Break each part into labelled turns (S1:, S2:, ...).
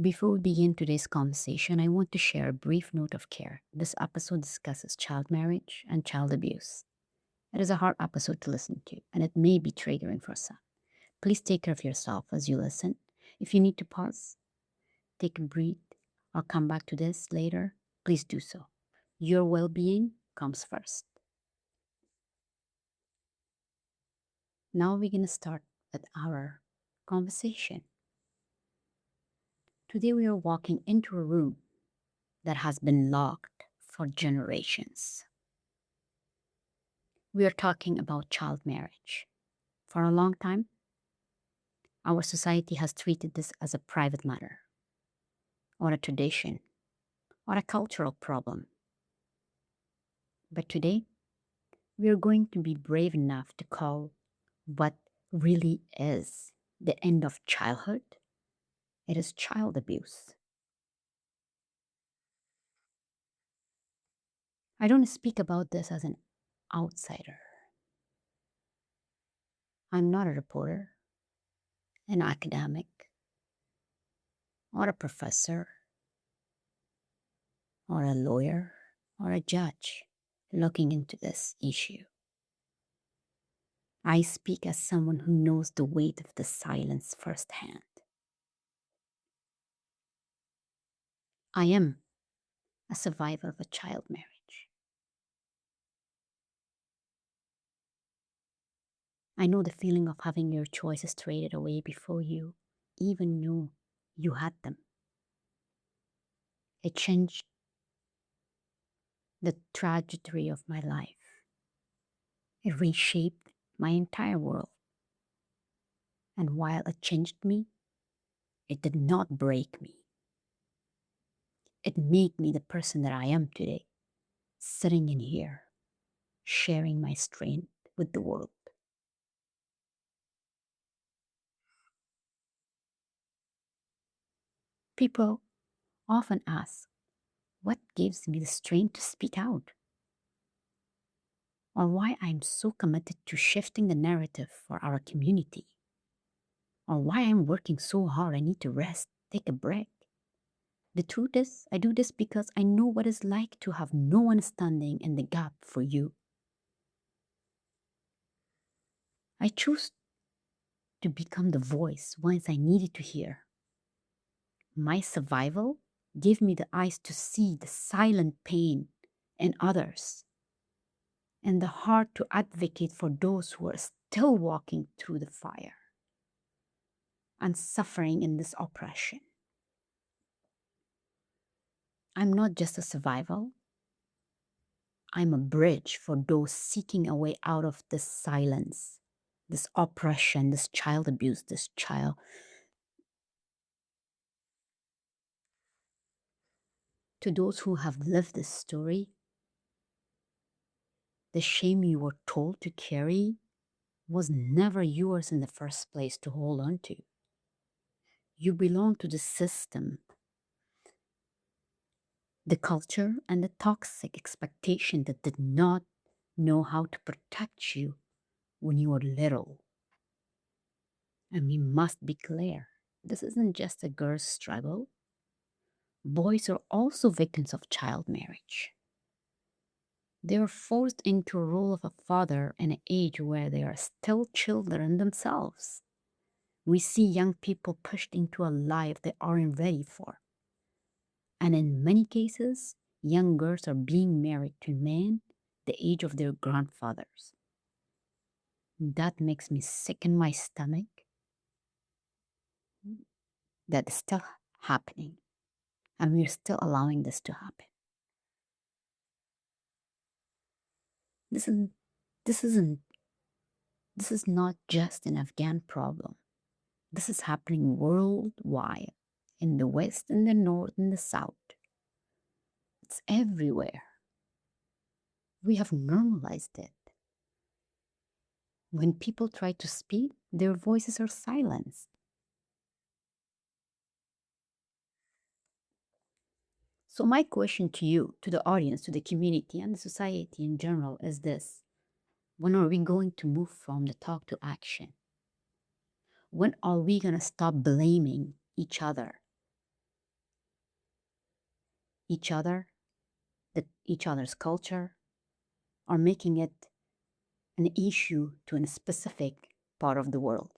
S1: Before we begin today's conversation, I want to share a brief note of care. This episode discusses child marriage and child abuse. It is a hard episode to listen to, and it may be triggering for some. Please take care of yourself as you listen. If you need to pause, take a breath, or come back to this later, please do so. Your well being comes first. Now we're going to start with our conversation. Today we are walking into a room that has been locked for generations. We are talking about child marriage. For a long time, our society has treated this as a private matter, or a tradition, or a cultural problem. But today, we are going to be brave enough to call what really is the end of childhood. It is child abuse. I don't speak about this as an outsider. I'm not a reporter, an academic, or a professor, or a lawyer, or a judge looking into this issue. I speak as someone who knows the weight of the silence firsthand. I am a survivor of a child marriage. I know the feeling of having your choices traded away before you even knew you had them. It changed the trajectory of my life. It reshaped my entire world. And while it changed me, it did not break me. It made me the person that I am today, sitting in here, sharing my strength with the world. People often ask, what gives me the strength to speak out? Or why I'm so committed to shifting the narrative for our community? Or why I'm working so hard I need to rest, take a break? The truth is, I do this because I know what it's like to have no one standing in the gap for you. I choose to become the voice once I needed to hear. My survival gave me the eyes to see the silent pain in others and the heart to advocate for those who are still walking through the fire and suffering in this oppression. I'm not just a survival, I'm a bridge for those seeking a way out of this silence, this oppression, this child abuse, this child. To those who have lived this story, the shame you were told to carry was never yours in the first place to hold on to. You belong to the system, the culture, and the toxic expectation that did not know how to protect you when you were little. And we must be clear, this isn't just a girl's struggle. Boys are also victims of child marriage. They are forced into a role of a father in an age where they are still children themselves. We see young people pushed into a life they aren't ready for. And in many cases, young girls are being married to men the age of their grandfathers. That makes me sick in my stomach. That is still happening. And we're still allowing this to happen. This isn't this isn't this is not just an Afghan problem. This is happening worldwide, in the West, in the North, in the South. It's everywhere. We have normalized it. When people try to speak, their voices are silenced. So, my question to you, to the audience, to the community, and the society in general is this: when are we going to move from the talk to action? When are we going to stop blaming each other each other, each other's culture, or making it an issue to a specific part of the world.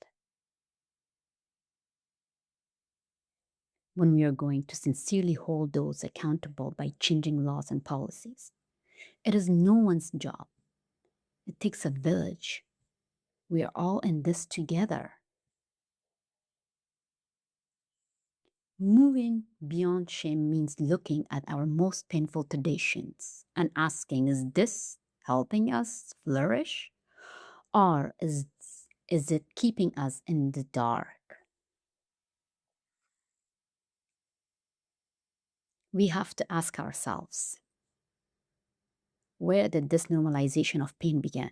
S1: When we are going to sincerely hold those accountable by changing laws and policies, it is no one's job. It takes a village. We are all in this together. Moving beyond shame means looking at our most painful traditions and asking, is this helping us flourish? Or is it keeping us in the dark? We have to ask ourselves, where did this normalization of pain begin?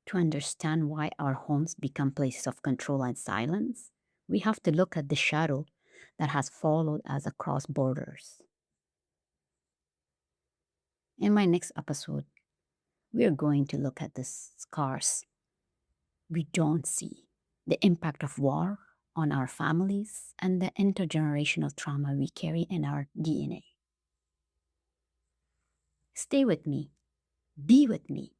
S1: To understand why our homes become places of control and silence, we have to look at the shadow that has followed us across borders. In my next episode, we are going to look at the scars we don't see, the impact of war on our families, and the intergenerational trauma we carry in our DNA. Stay with me, be with me.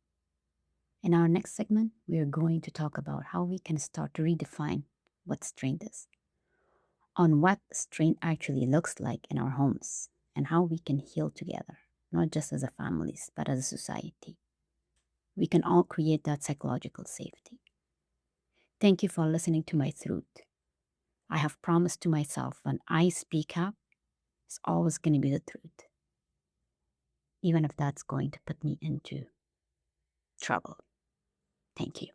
S1: In our next segment, we are going to talk about how we can start to redefine what strength is, on what strength actually looks like in our homes, and how we can heal together, not just as a families, but as a society. We can all create that psychological safety. Thank you for listening to my truth. I have promised to myself when I speak up, it's always going to be the truth, even if that's going to put me into trouble. Thank you.